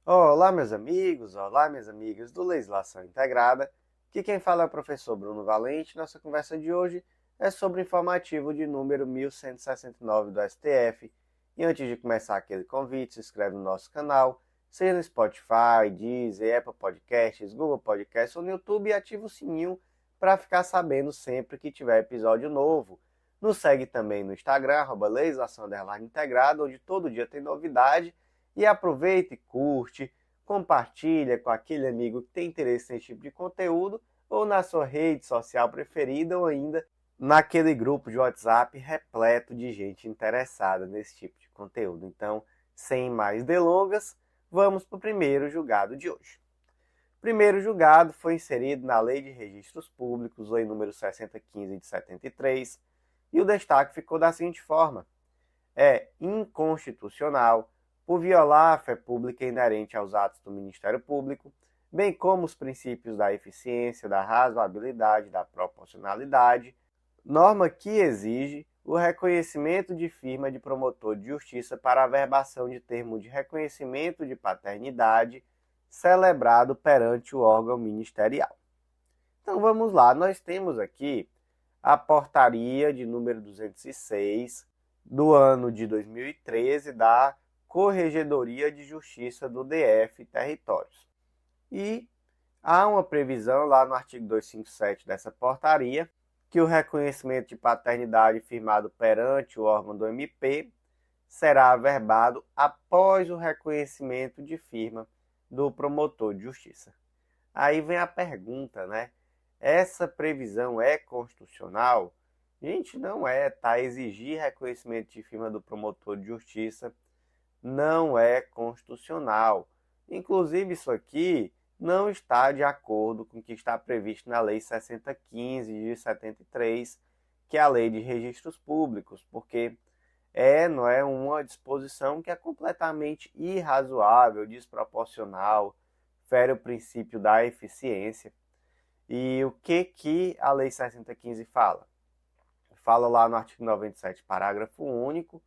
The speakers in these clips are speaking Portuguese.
Olá, meus amigos, olá, minhas amigas do Legislação Integrada. Aqui quem fala é o professor Bruno Valente. Nossa conversa de hoje é sobre o informativo de número 1169 do STF. E antes de começar aquele convite, se inscreve no nosso canal, seja no Spotify, Deezer, Apple Podcasts, Google Podcasts ou no YouTube e ativa o sininho para ficar sabendo sempre que tiver episódio novo. Nos segue também no Instagram, @legislação_integrada, onde todo dia tem novidade. E aproveita e curte, compartilha com aquele amigo que tem interesse nesse tipo de conteúdo ou na sua rede social preferida ou ainda naquele grupo de WhatsApp repleto de gente interessada nesse tipo de conteúdo. Então, sem mais delongas, vamos para o primeiro julgado de hoje. O primeiro julgado foi inserido na Lei de Registros Públicos, lei número 6015 de 73, e o destaque ficou da seguinte forma: é inconstitucional por violar a fé pública inerente aos atos do Ministério Público, bem como os princípios da eficiência, da razoabilidade, da proporcionalidade, norma que exige o reconhecimento de firma de promotor de justiça para a averbação de termo de reconhecimento de paternidade celebrado perante o órgão ministerial. Então vamos lá, nós temos aqui a portaria de número 206 do ano de 2013 da Corregedoria de Justiça do DF Territórios. E há uma previsão lá no artigo 257 dessa portaria que o reconhecimento de paternidade firmado perante o órgão do MP será averbado após o reconhecimento de firma do promotor de justiça. Aí vem a pergunta, né? Essa previsão é constitucional? Gente, não é, tá? Exigir reconhecimento de firma do promotor de justiça não é constitucional. Inclusive, isso aqui não está de acordo com o que está previsto na Lei 6015 de 73, que é a Lei de Registros Públicos, porque não é uma disposição que é completamente irrazoável, desproporcional, fere o princípio da eficiência. E o que a Lei 6015 fala? Fala lá no artigo 97, parágrafo único,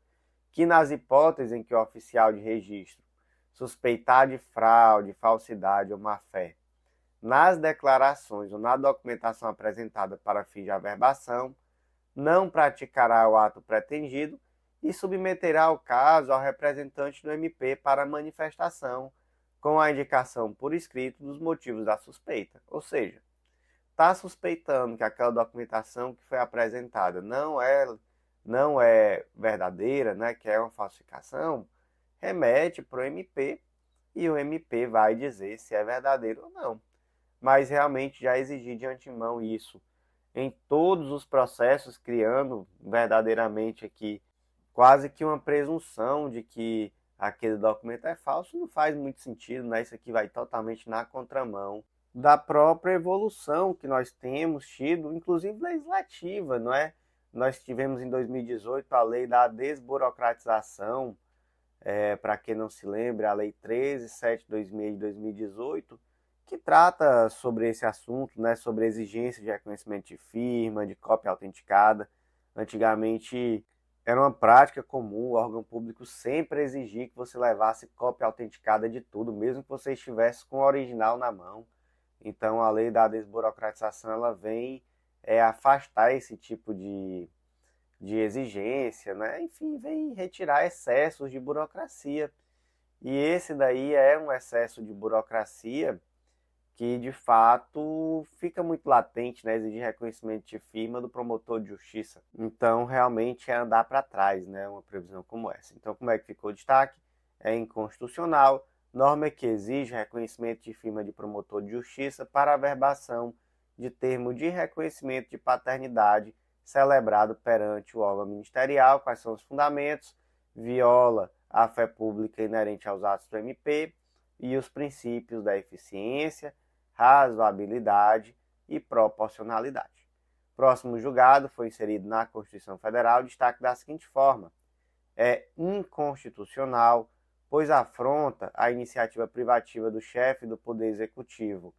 que nas hipóteses em que o oficial de registro suspeitar de fraude, falsidade ou má-fé nas declarações ou na documentação apresentada para fins de averbação, não praticará o ato pretendido e submeterá o caso ao representante do MP para manifestação, com a indicação por escrito dos motivos da suspeita. Ou seja, está suspeitando que aquela documentação que foi apresentada não é verdadeira, né, que é uma falsificação, remete para o MP e o MP vai dizer se é verdadeiro ou não. Mas realmente já exigir de antemão isso em todos os processos, criando verdadeiramente aqui quase que uma presunção de que aquele documento é falso, não faz muito sentido, né? Isso aqui vai totalmente na contramão da própria evolução que nós temos tido, inclusive legislativa, não é? Nós tivemos em 2018 a lei da desburocratização, para quem não se lembra, a lei 13.726 de 2018, que trata sobre esse assunto, né, sobre a exigência de reconhecimento de firma, de cópia autenticada. Antigamente era uma prática comum o órgão público sempre exigir que você levasse cópia autenticada de tudo, mesmo que você estivesse com o original na mão. Então a lei da desburocratização ela vem afastar esse tipo de exigência, né? Enfim, vem retirar excessos de burocracia. E esse daí é um excesso de burocracia que de fato fica muito latente, né, exigir reconhecimento de firma do promotor de justiça. Então, realmente é andar para trás, né, uma previsão como essa. Então, como é que ficou o destaque? É inconstitucional, norma que exige reconhecimento de firma de promotor de justiça para a averbação de termo de reconhecimento de paternidade celebrado perante o órgão ministerial. Quais são os fundamentos? Viola a fé pública inerente aos atos do MP e os princípios da eficiência, razoabilidade e proporcionalidade. Próximo julgado foi inserido na Constituição Federal, destaque da seguinte forma: é inconstitucional, pois afronta a iniciativa privativa do chefe do Poder Executivo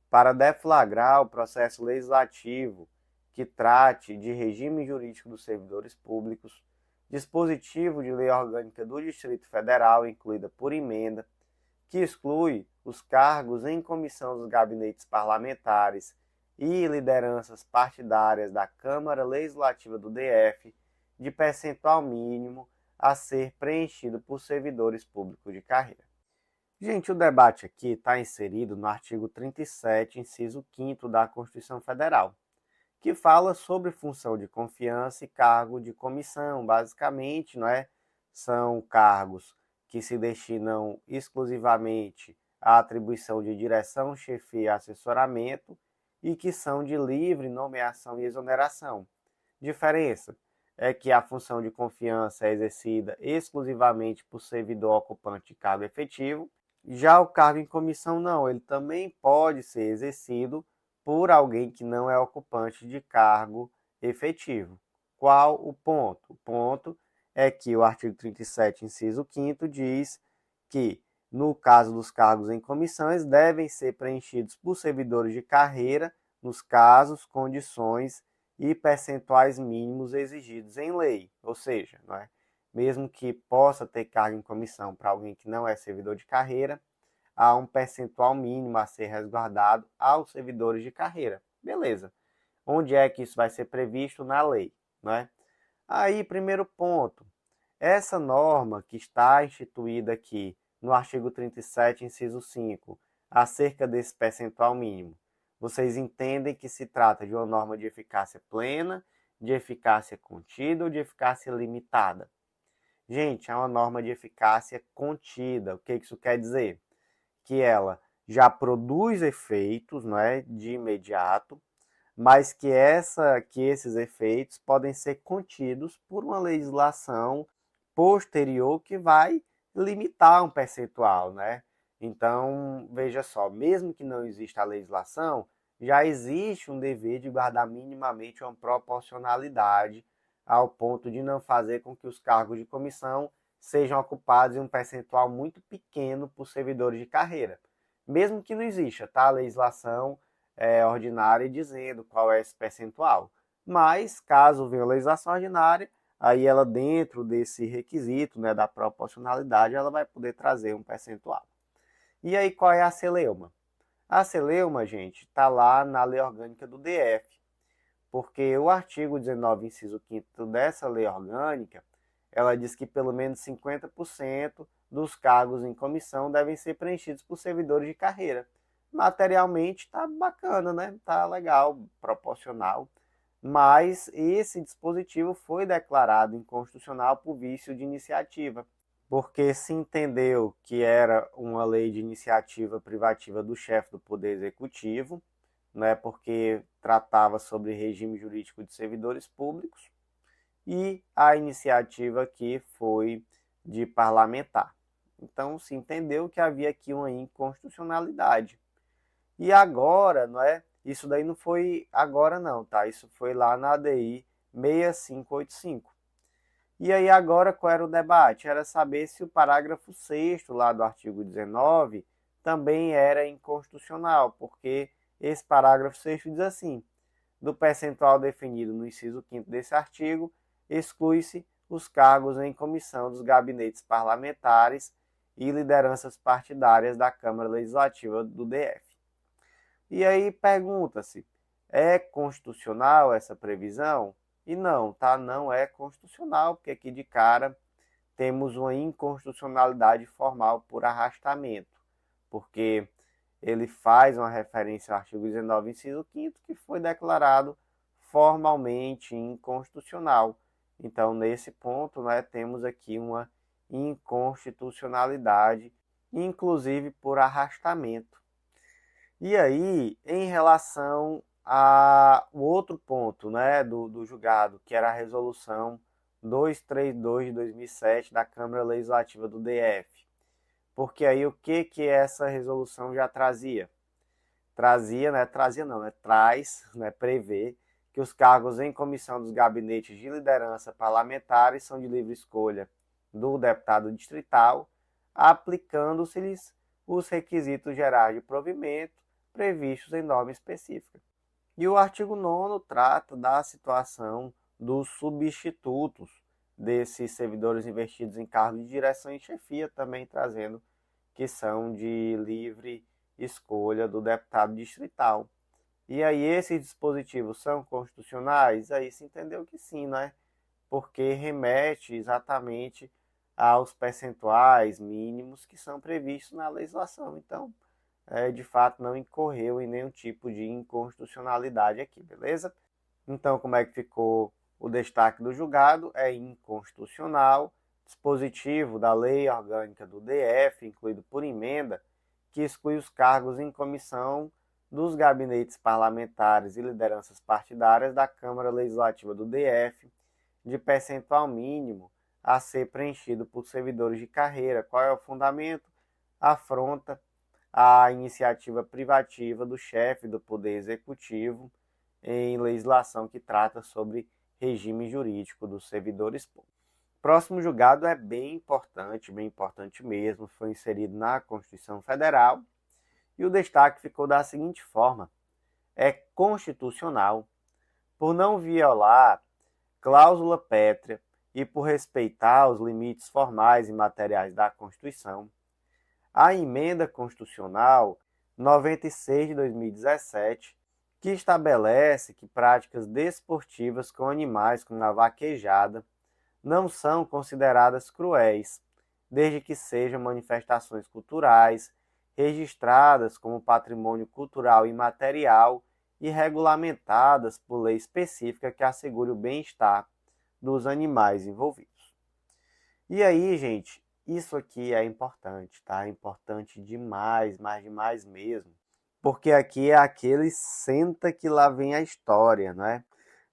para deflagrar o processo legislativo que trate de regime jurídico dos servidores públicos, dispositivo de lei orgânica do Distrito Federal, incluída por emenda, que exclui os cargos em comissão dos gabinetes parlamentares e lideranças partidárias da Câmara Legislativa do DF, de percentual mínimo a ser preenchido por servidores públicos de carreira. Gente, o debate aqui está inserido no artigo 37, inciso 5º da Constituição Federal, que fala sobre função de confiança e cargo de comissão. Basicamente, são cargos que se destinam exclusivamente à atribuição de direção, chefia e assessoramento e que são de livre nomeação e exoneração. Diferença é que a função de confiança é exercida exclusivamente por servidor ocupante de cargo efetivo. Já o cargo em comissão não, ele também pode ser exercido por alguém que não é ocupante de cargo efetivo. Qual o ponto? O ponto é que o artigo 37, inciso 5º, diz que, no caso dos cargos em comissão, eles devem ser preenchidos por servidores de carreira, nos casos, condições e percentuais mínimos exigidos em lei. Ou seja, mesmo que possa ter cargo em comissão para alguém que não é servidor de carreira, há um percentual mínimo a ser resguardado aos servidores de carreira. Beleza. Onde é que isso vai ser previsto? Na lei. Aí, primeiro ponto. Essa norma que está instituída aqui no artigo 37, inciso 5, acerca desse percentual mínimo, vocês entendem que se trata de uma norma de eficácia plena, de eficácia contida ou de eficácia limitada? Gente, é uma norma de eficácia contida. O que isso quer dizer? Que ela já produz efeitos, de imediato, mas que esses efeitos podem ser contidos por uma legislação posterior que vai limitar um percentual, Então, veja só, mesmo que não exista a legislação, já existe um dever de guardar minimamente uma proporcionalidade ao ponto de não fazer com que os cargos de comissão sejam ocupados em um percentual muito pequeno por servidores de carreira. Mesmo que não exista a legislação ordinária dizendo qual é esse percentual. Mas, caso venha a legislação ordinária, aí ela dentro desse requisito da proporcionalidade, ela vai poder trazer um percentual. E aí qual é a celeuma? A celeuma, gente, está lá na lei orgânica do DF, porque o artigo 19, inciso 5º dessa lei orgânica, ela diz que pelo menos 50% dos cargos em comissão devem ser preenchidos por servidores de carreira. Materialmente está bacana, Está legal, proporcional. Mas esse dispositivo foi declarado inconstitucional por vício de iniciativa, porque se entendeu que era uma lei de iniciativa privativa do chefe do Poder Executivo, porque tratava sobre regime jurídico de servidores públicos, e a iniciativa que foi de parlamentar. Então se entendeu que havia aqui uma inconstitucionalidade. E agora, isso daí não foi agora não, tá? Isso foi lá na ADI 6585. E aí agora qual era o debate? Era saber se o parágrafo 6º lá do artigo 19 também era inconstitucional, porque esse parágrafo 6º diz assim: do percentual definido no inciso 5º desse artigo, exclui-se os cargos em comissão dos gabinetes parlamentares e lideranças partidárias da Câmara Legislativa do DF. E aí pergunta-se, é constitucional essa previsão? E não, não é constitucional, porque aqui de cara temos uma inconstitucionalidade formal por arrastamento, porque ele faz uma referência ao artigo 19, inciso 5º, que foi declarado formalmente inconstitucional. Então, nesse ponto, temos aqui uma inconstitucionalidade, inclusive por arrastamento. E aí, em relação ao outro ponto do julgado, que era a resolução 232 de 2007 da Câmara Legislativa do DF. Porque aí o que essa resolução já trazia? Traz, prevê que os cargos em comissão dos gabinetes de liderança parlamentares são de livre escolha do deputado distrital, aplicando-se-lhes os requisitos gerais de provimento previstos em norma específica. E o artigo 9º trata da situação dos substitutos desses servidores investidos em cargos de direção e chefia, também trazendo que são de livre escolha do deputado distrital. E aí esses dispositivos são constitucionais? Aí se entendeu que sim, né? Porque remete exatamente aos percentuais mínimos que são previstos na legislação. Então, de fato, não incorreu em nenhum tipo de inconstitucionalidade aqui, beleza? Então, como é que ficou o destaque do julgado? É inconstitucional, dispositivo da lei orgânica do DF, incluído por emenda, que exclui os cargos em comissão dos gabinetes parlamentares e lideranças partidárias da Câmara Legislativa do DF, de percentual mínimo a ser preenchido por servidores de carreira. Qual é o fundamento? Afronta a iniciativa privativa do chefe do Poder Executivo em legislação que trata sobre regime jurídico dos servidores públicos. O próximo julgado é bem importante mesmo, foi inserido na Constituição Federal e o destaque ficou da seguinte forma: é constitucional por não violar cláusula pétrea e por respeitar os limites formais e materiais da Constituição. A emenda constitucional 96 de 2017, que estabelece que práticas desportivas com animais como a vaquejada não são consideradas cruéis, desde que sejam manifestações culturais registradas como patrimônio cultural imaterial e regulamentadas por lei específica que assegure o bem-estar dos animais envolvidos. E aí, gente, isso aqui é importante, tá? É importante demais, mais demais mesmo. Porque aqui é aquele senta que lá vem a história, né?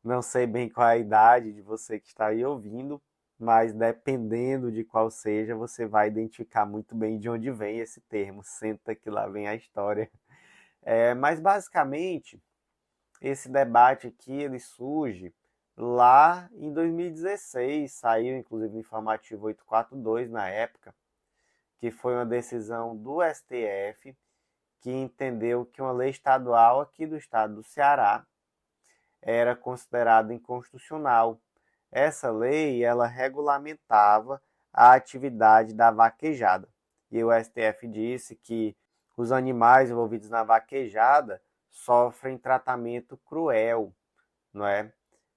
Não sei bem qual é a idade de você que está aí ouvindo, mas dependendo de qual seja, você vai identificar muito bem de onde vem esse termo, senta que lá vem a história. Mas basicamente, esse debate aqui ele surge lá em 2016, saiu inclusive no informativo 842 na época, que foi uma decisão do STF que entendeu que uma lei estadual aqui do estado do Ceará era considerada inconstitucional. Essa lei ela regulamentava a atividade da vaquejada. E o STF disse que os animais envolvidos na vaquejada sofrem tratamento cruel, não é?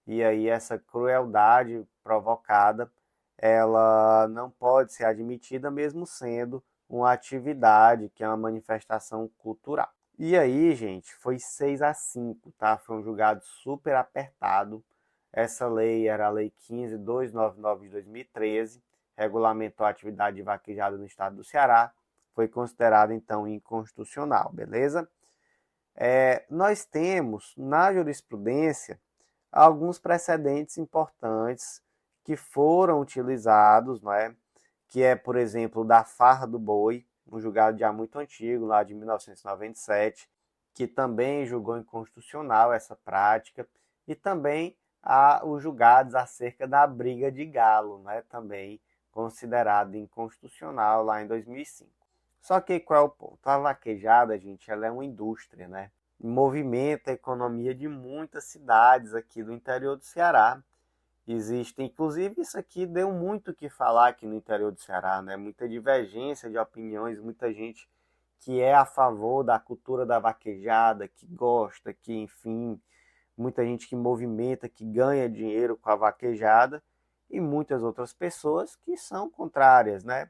E aí essa crueldade provocada, ela não pode ser admitida mesmo sendo uma atividade, que é uma manifestação cultural. E aí, gente, foi 6-5, tá? Foi um julgado super apertado. Essa lei era a Lei 15.299 de 2013, regulamentou a atividade de vaquejada no estado do Ceará, foi considerada, então, inconstitucional, beleza? Nós temos, na jurisprudência, alguns precedentes importantes que foram utilizados, não é? Que é, por exemplo, da farra do boi, um julgado já muito antigo, lá de 1997, que também julgou inconstitucional essa prática, e também os julgados acerca da briga de galo, né? Também considerado inconstitucional lá em 2005. Só que qual é o ponto? A vaquejada, gente, ela é uma indústria, né? Movimenta a economia de muitas cidades aqui do interior do Ceará. Existem, inclusive isso aqui deu muito o que falar aqui no interior do Ceará, né? Muita divergência de opiniões, muita gente que é a favor da cultura da vaquejada, que gosta, que enfim, muita gente que movimenta, que ganha dinheiro com a vaquejada, e muitas outras pessoas que são contrárias, né?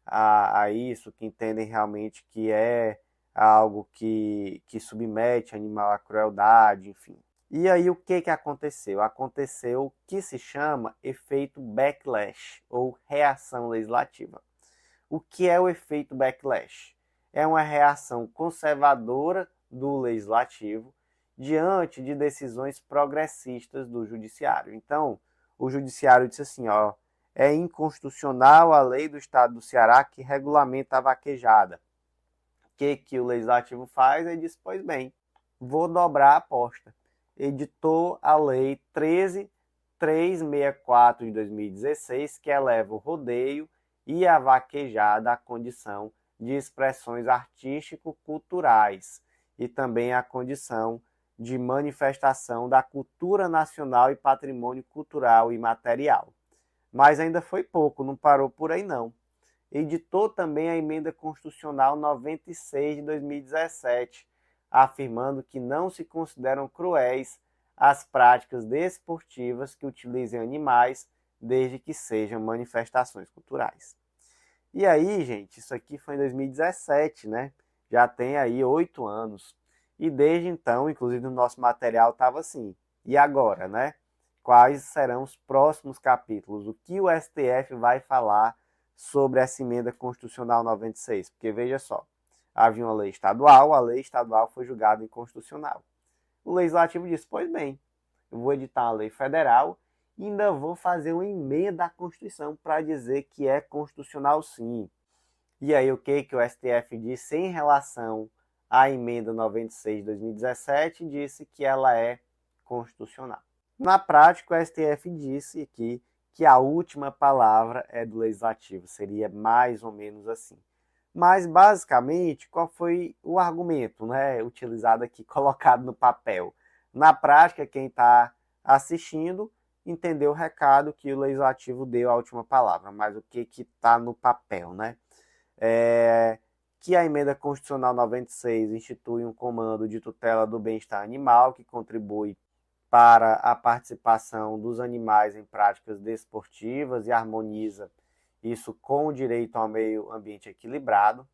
A isso, que entendem realmente que é algo que submete animal à crueldade, enfim. E aí o que aconteceu? Aconteceu o que se chama efeito backlash, ou reação legislativa. O que é o efeito backlash? É uma reação conservadora do legislativo diante de decisões progressistas do judiciário. Então, o judiciário disse assim, ó, é inconstitucional a lei do estado do Ceará que regulamenta a vaquejada. O que o legislativo faz? Ele diz, pois bem, vou dobrar a aposta. Editou a Lei 13.364 de 2016, que eleva o rodeio e a vaquejada à condição de expressões artístico-culturais e também à condição de manifestação da cultura nacional e patrimônio cultural e material. Mas ainda foi pouco, não parou por aí não. editou também a Emenda Constitucional 96 de 2017, afirmando que não se consideram cruéis as práticas desportivas que utilizem animais, desde que sejam manifestações culturais. E aí, gente, isso aqui foi em 2017, né? Já tem aí 8 anos. E desde então, inclusive no nosso material estava assim. E agora, né? Quais serão os próximos capítulos? O que o STF vai falar sobre essa emenda constitucional 96? Porque veja só, havia uma lei estadual, a lei estadual foi julgada inconstitucional. O legislativo disse, pois bem, eu vou editar uma lei federal e ainda vou fazer uma emenda à Constituição para dizer que é constitucional sim. E aí o que o STF disse em relação à emenda 96 de 2017? Disse que ela é constitucional. Na prática, o STF disse aqui que a última palavra é do legislativo, seria mais ou menos assim. Mas, basicamente, qual foi o argumento, né, utilizado aqui, colocado no papel? Na prática, quem está assistindo entendeu o recado que o legislativo deu a última palavra, mas o que está no papel, né? Que a emenda constitucional 96 institui um comando de tutela do bem-estar animal que contribui para a participação dos animais em práticas desportivas e harmoniza isso com o direito ao meio ambiente equilibrado,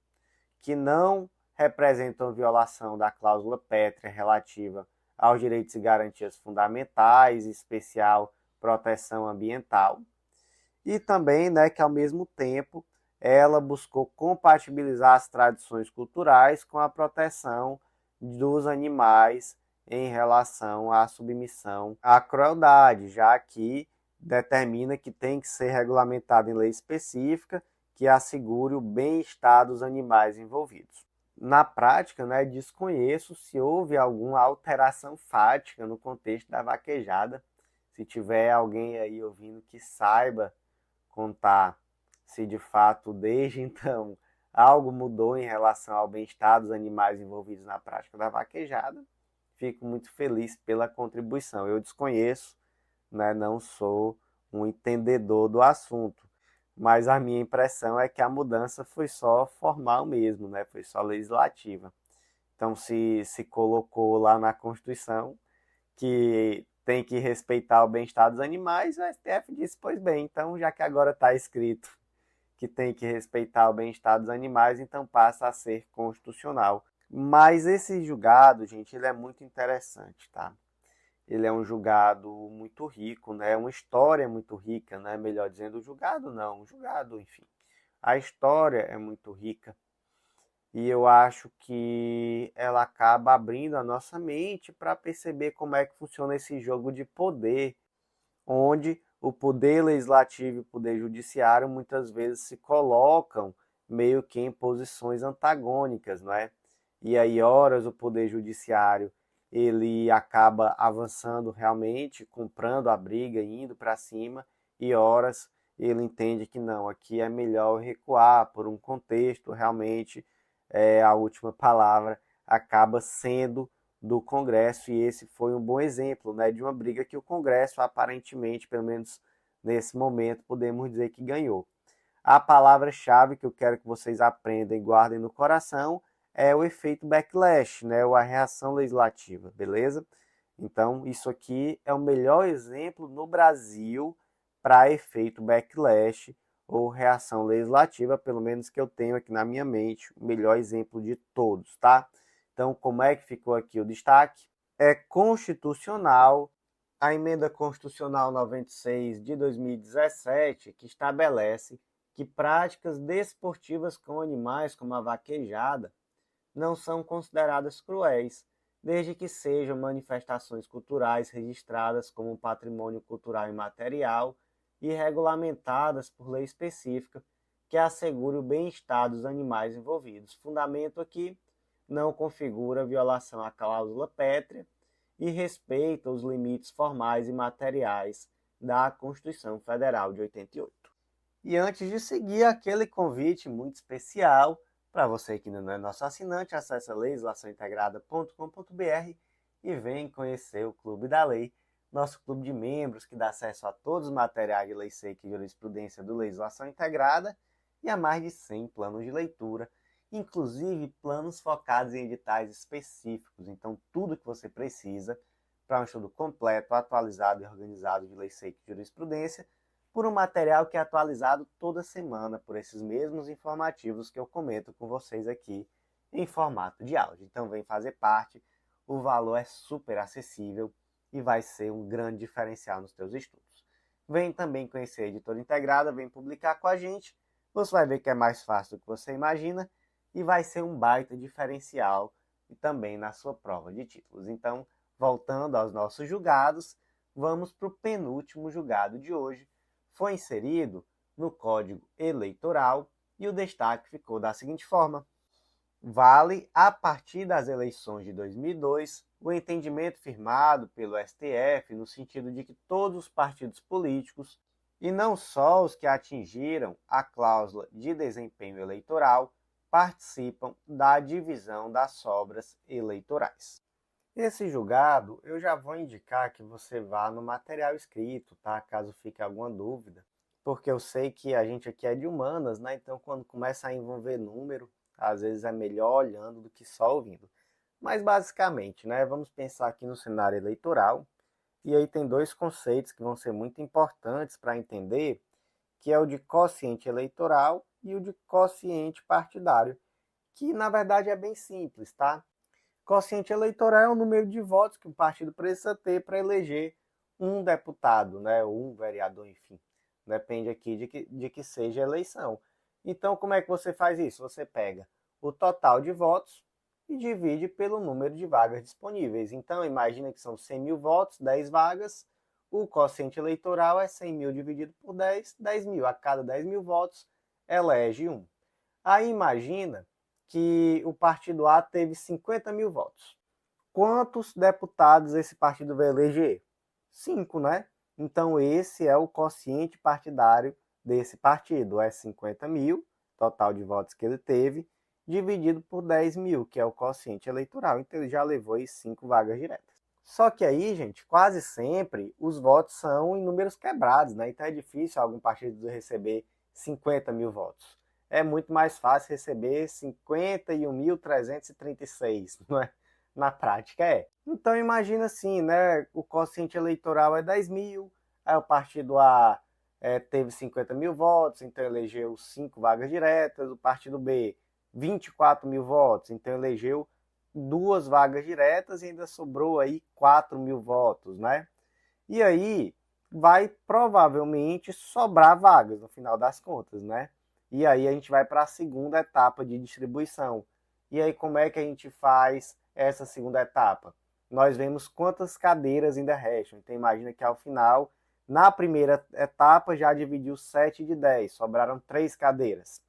que não representam violação da cláusula pétrea relativa aos direitos e garantias fundamentais, em especial proteção ambiental, e também, né, que ao mesmo tempo ela buscou compatibilizar as tradições culturais com a proteção dos animais em relação à submissão à crueldade, já que determina que tem que ser regulamentado em lei específica que assegure o bem-estar dos animais envolvidos. Na prática, né, desconheço se houve alguma alteração fática no contexto da vaquejada. Se tiver alguém aí ouvindo que saiba contar se de fato desde então algo mudou em relação ao bem-estar dos animais envolvidos na prática da vaquejada, fico muito feliz pela contribuição. Eu desconheço, né, não sou um entendedor do assunto, mas a minha impressão é que a mudança foi só formal mesmo, né, foi só legislativa. Então, se colocou lá na Constituição que tem que respeitar o bem-estar dos animais, o STF disse, pois bem, então já que agora está escrito que tem que respeitar o bem-estar dos animais, então passa a ser constitucional. Mas esse julgado, gente, ele é muito interessante, tá? Ele é um julgado muito rico, né? Uma história muito rica, né? Melhor dizendo, o julgado não, o julgado, enfim. A história é muito rica e eu acho que ela acaba abrindo a nossa mente para perceber como é que funciona esse jogo de poder, onde o poder legislativo e o poder judiciário muitas vezes se colocam meio que em posições antagônicas, não é? E aí, horas, o poder judiciário ele acaba avançando realmente, comprando a briga, indo para cima, e horas ele entende que não, aqui é melhor recuar por um contexto, realmente a última palavra acaba sendo do Congresso, e esse foi um bom exemplo, né, de uma briga que o Congresso aparentemente, pelo menos nesse momento, podemos dizer que ganhou. A palavra-chave que eu quero que vocês aprendam e guardem no coração é o efeito backlash, né, ou a reação legislativa, beleza? Então, isso aqui é o melhor exemplo no Brasil para efeito backlash ou reação legislativa, pelo menos que eu tenho aqui na minha mente, o melhor exemplo de todos, tá? Então, como é que ficou aqui o destaque? É constitucional a emenda constitucional 96 de 2017, que estabelece que práticas desportivas com animais, como a vaquejada, não são consideradas cruéis, desde que sejam manifestações culturais registradas como patrimônio cultural imaterial e regulamentadas por lei específica que assegure o bem-estar dos animais envolvidos. Fundamento aqui não configura violação à cláusula pétrea e respeita os limites formais e materiais da Constituição Federal de 88. E antes de seguir, aquele convite muito especial para você que ainda não é nosso assinante, acesse legislaçãointegrada.com.br e vem conhecer o Clube da Lei, nosso clube de membros que dá acesso a todos os materiais de lei seca e jurisprudência do Legislação Integrada e há mais de 100 planos de leitura, inclusive planos focados em editais específicos. Então, tudo que você precisa para um estudo completo, atualizado e organizado de lei seca e jurisprudência, por um material que é atualizado toda semana por esses mesmos informativos que eu comento com vocês aqui em formato de áudio. Então, vem fazer parte, o valor é super acessível e vai ser um grande diferencial nos teus estudos. Vem também conhecer a Editora Integrada, vem publicar com a gente, você vai ver que é mais fácil do que você imagina e vai ser um baita diferencial e também na sua prova de títulos. Então, voltando aos nossos julgados, vamos para o penúltimo julgado de hoje. Foi inserido no Código Eleitoral e o destaque ficou da seguinte forma: vale, a partir das eleições de 2002, o entendimento firmado pelo STF no sentido de que todos os partidos políticos, e não só os que atingiram a cláusula de desempenho eleitoral, participam da divisão das sobras eleitorais. Esse julgado, eu já vou indicar que você vá no material escrito, tá? Caso fique alguma dúvida, porque eu sei que a gente aqui é de humanas, né? Então, quando começa a envolver número, às vezes é melhor olhando do que só ouvindo. Mas, basicamente, né? Vamos pensar aqui no cenário eleitoral, e aí tem dois conceitos que vão ser muito importantes para entender, que é o de quociente eleitoral e o de quociente partidário, que, na verdade, é bem simples, tá? Quociente eleitoral é o número de votos que um partido precisa ter para eleger um deputado, né, ou um vereador, enfim. Depende aqui de que seja a eleição. Então, como é que você faz isso? Você pega o total de votos e divide pelo número de vagas disponíveis. Então, imagina que são 100 mil votos, 10 vagas. O quociente eleitoral é 100 mil dividido por 10, 10 mil. A cada 10 mil votos, elege um. Aí imagina que o partido A teve 50 mil votos. Quantos deputados esse partido vai eleger? 5, né? Então, esse é o quociente partidário desse partido. É 50 mil, total de votos que ele teve, dividido por 10 mil, que é o quociente eleitoral. Então, ele já levou aí 5 vagas diretas. Só que aí, gente, quase sempre os votos são em números quebrados, né? Então, é difícil algum partido receber 50 mil votos. É muito mais fácil receber 51.336, não é? Na prática é. Então imagina assim, né? O quociente eleitoral é 10 mil, aí o partido A teve 50 mil votos, então elegeu 5 vagas diretas, o partido B 24 mil votos, então elegeu 2 vagas diretas e ainda sobrou aí 4 mil votos, né? E aí vai provavelmente sobrar vagas no final das contas, né? E aí a gente vai para a segunda etapa de distribuição. E aí como é que a gente faz essa segunda etapa? Nós vemos quantas cadeiras ainda restam. Então imagina que ao final, na primeira etapa já dividiu 7 de 10, sobraram 3 cadeiras.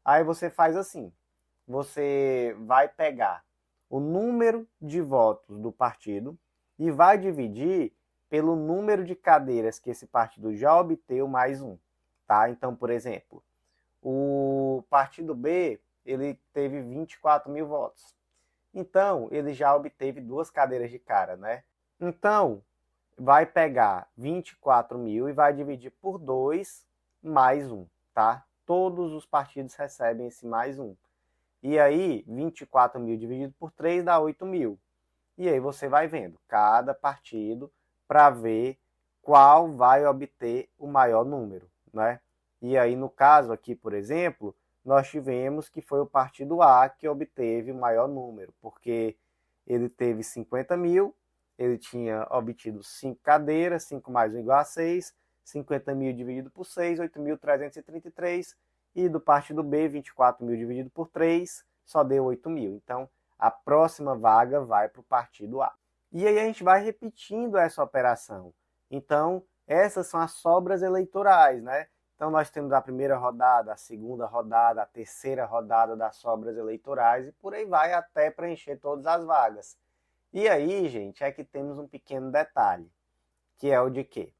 Aí você faz assim, você vai pegar o número de votos do partido e vai dividir pelo número de cadeiras que esse partido já obteve mais um, tá? Então, por exemplo, o partido B, ele teve 24 mil votos. Então, ele já obteve 2 cadeiras de cara, né? Então, vai pegar 24 mil e vai dividir por 2 mais um, tá? Todos os partidos recebem esse mais um. E aí, 24 mil dividido por 3 dá 8 mil. E aí você vai vendo cada partido para ver qual vai obter o maior número, né? E aí, no caso aqui, por exemplo, nós tivemos que foi o partido A que obteve o maior número, porque ele teve 50 mil, ele tinha obtido 5 cadeiras, 5 mais 1 igual a 6, 50 mil dividido por 6, 8.333, e do partido B, 24 mil dividido por 3, só deu 8 mil. Então, a próxima vaga vai para o partido A. E aí a gente vai repetindo essa operação. Então, essas são as sobras eleitorais, né? Então, nós temos a primeira rodada, a segunda rodada, a terceira rodada das sobras eleitorais e por aí vai até preencher todas as vagas. E aí, gente, é que temos um pequeno detalhe, que é o de quê?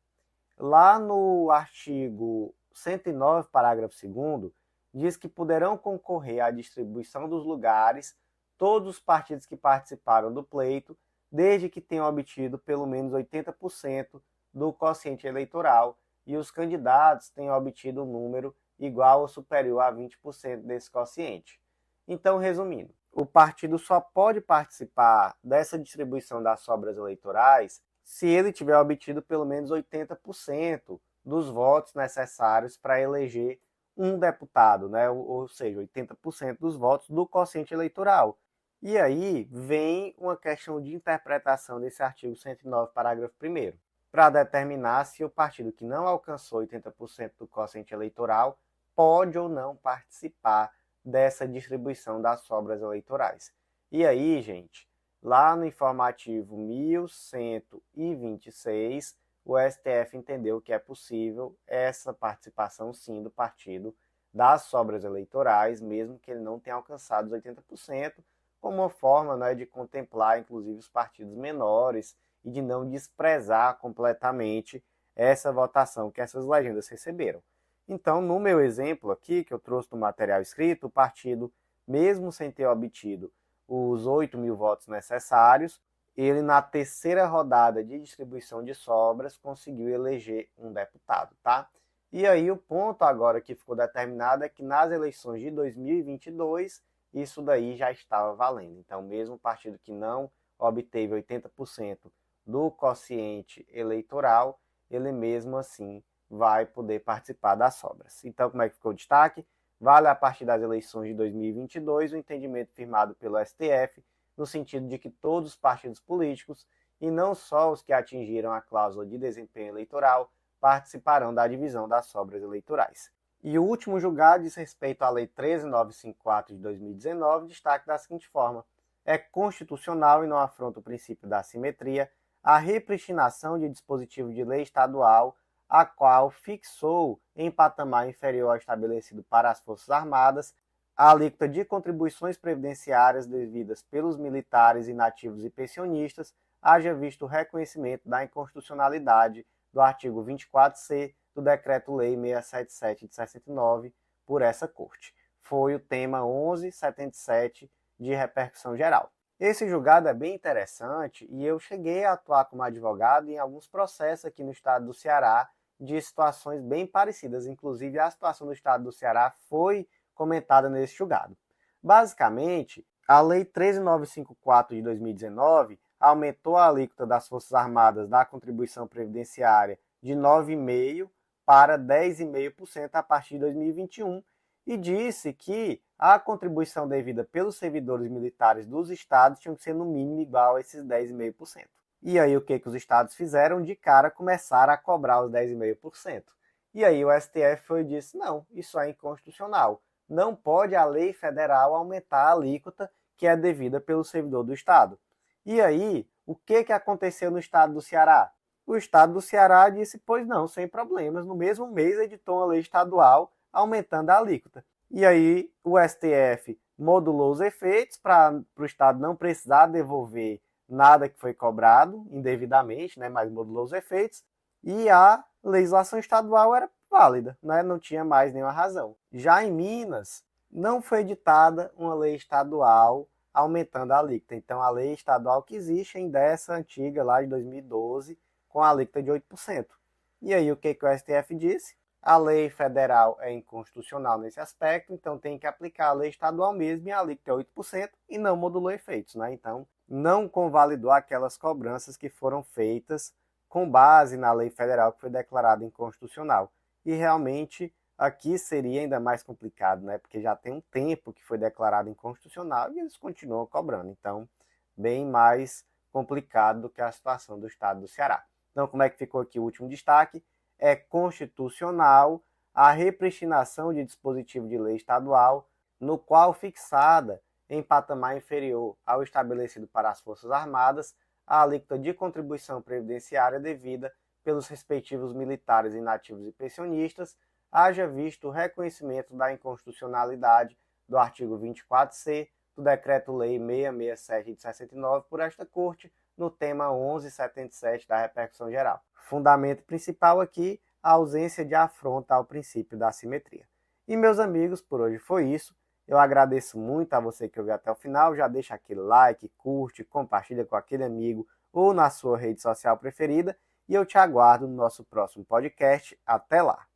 Lá no artigo 109, parágrafo 2º, diz que poderão concorrer à distribuição dos lugares todos os partidos que participaram do pleito, desde que tenham obtido pelo menos 80% do quociente eleitoral e os candidatos tenham obtido um número igual ou superior a 20% desse quociente. Então, resumindo, o partido só pode participar dessa distribuição das sobras eleitorais se ele tiver obtido pelo menos 80% dos votos necessários para eleger um deputado, né? Ou seja, 80% dos votos do quociente eleitoral. E aí vem uma questão de interpretação desse artigo 109, parágrafo 1º, para determinar se o partido que não alcançou 80% do quociente eleitoral pode ou não participar dessa distribuição das sobras eleitorais. E aí, gente, lá no informativo 1126, o STF entendeu que é possível essa participação, sim, do partido das sobras eleitorais, mesmo que ele não tenha alcançado os 80%, como uma forma, né, de contemplar, inclusive, os partidos menores e de não desprezar completamente essa votação que essas legendas receberam. Então, no meu exemplo aqui, que eu trouxe no material escrito, o partido, mesmo sem ter obtido os 8.000 votos necessários, ele, na terceira rodada de distribuição de sobras, conseguiu eleger um deputado, tá? E aí o ponto agora que ficou determinado é que nas eleições de 2022, isso daí já estava valendo. Então, mesmo o partido que não obteve 80% do quociente eleitoral, ele mesmo assim vai poder participar das sobras. Então, como é que ficou o destaque? Vale a partir das eleições de 2022 o entendimento firmado pelo STF, no sentido de que todos os partidos políticos, e não só os que atingiram a cláusula de desempenho eleitoral, participarão da divisão das sobras eleitorais. E o último julgado diz respeito à Lei 13.954 de 2019, destaque da seguinte forma: é constitucional e não afronta o princípio da assimetria a repristinação de dispositivo de lei estadual a qual fixou, em patamar inferior ao estabelecido para as Forças Armadas, a alíquota de contribuições previdenciárias devidas pelos militares inativos e pensionistas, haja visto o reconhecimento da inconstitucionalidade do artigo 24C do Decreto-Lei 677 de 69 por essa Corte. Foi o tema 1177 de repercussão geral. Esse julgado é bem interessante e eu cheguei a atuar como advogado em alguns processos aqui no estado do Ceará de situações bem parecidas. Inclusive, a situação do estado do Ceará foi comentada nesse julgado. Basicamente, a Lei 13.954 de 2019 aumentou a alíquota das Forças Armadas da contribuição previdenciária de 9,5% para 10,5% a partir de 2021 e disse que a contribuição devida pelos servidores militares dos estados tinha que ser no mínimo igual a esses 10,5%. E aí o que os estados fizeram? De cara começaram a cobrar os 10,5%. E aí o STF foi e disse, não, isso é inconstitucional. Não pode a lei federal aumentar a alíquota que é devida pelo servidor do estado. E aí, o que aconteceu no estado do Ceará? O estado do Ceará disse, pois não, sem problemas. No mesmo mês editou uma lei estadual aumentando a alíquota. E aí o STF modulou os efeitos para o estado não precisar devolver nada que foi cobrado indevidamente, né, mas modulou os efeitos. E a legislação estadual era válida, né, não tinha mais nenhuma razão. Já em Minas, não foi editada uma lei estadual aumentando a alíquota. Então, a lei estadual que existe ainda é essa antiga, lá de 2012, com a alíquota de 8%. E aí, o que o STF disse? A lei federal é inconstitucional nesse aspecto, então tem que aplicar a lei estadual mesmo e a alíquota é 8% e não modulou efeitos, né? Então, não convalidou aquelas cobranças que foram feitas com base na lei federal que foi declarada inconstitucional. E realmente aqui seria ainda mais complicado, né? Porque já tem um tempo que foi declarado inconstitucional e eles continuam cobrando. Então, bem mais complicado do que a situação do estado do Ceará. Então, como é que ficou aqui o último destaque? É constitucional a repristinação de dispositivo de lei estadual, no qual fixada em patamar inferior ao estabelecido para as Forças Armadas, a alíquota de contribuição previdenciária devida pelos respectivos militares inativos e pensionistas, haja visto o reconhecimento da inconstitucionalidade do artigo 24C do Decreto-Lei 667 de 69 por esta Corte, no tema 1177 da repercussão geral. Fundamento principal aqui, a ausência de afronta ao princípio da assimetria. E meus amigos, por hoje foi isso. Eu agradeço muito a você que ouviu até o final. Já deixa aquele like, curte, compartilha com aquele amigo ou na sua rede social preferida. E eu te aguardo no nosso próximo podcast. Até lá!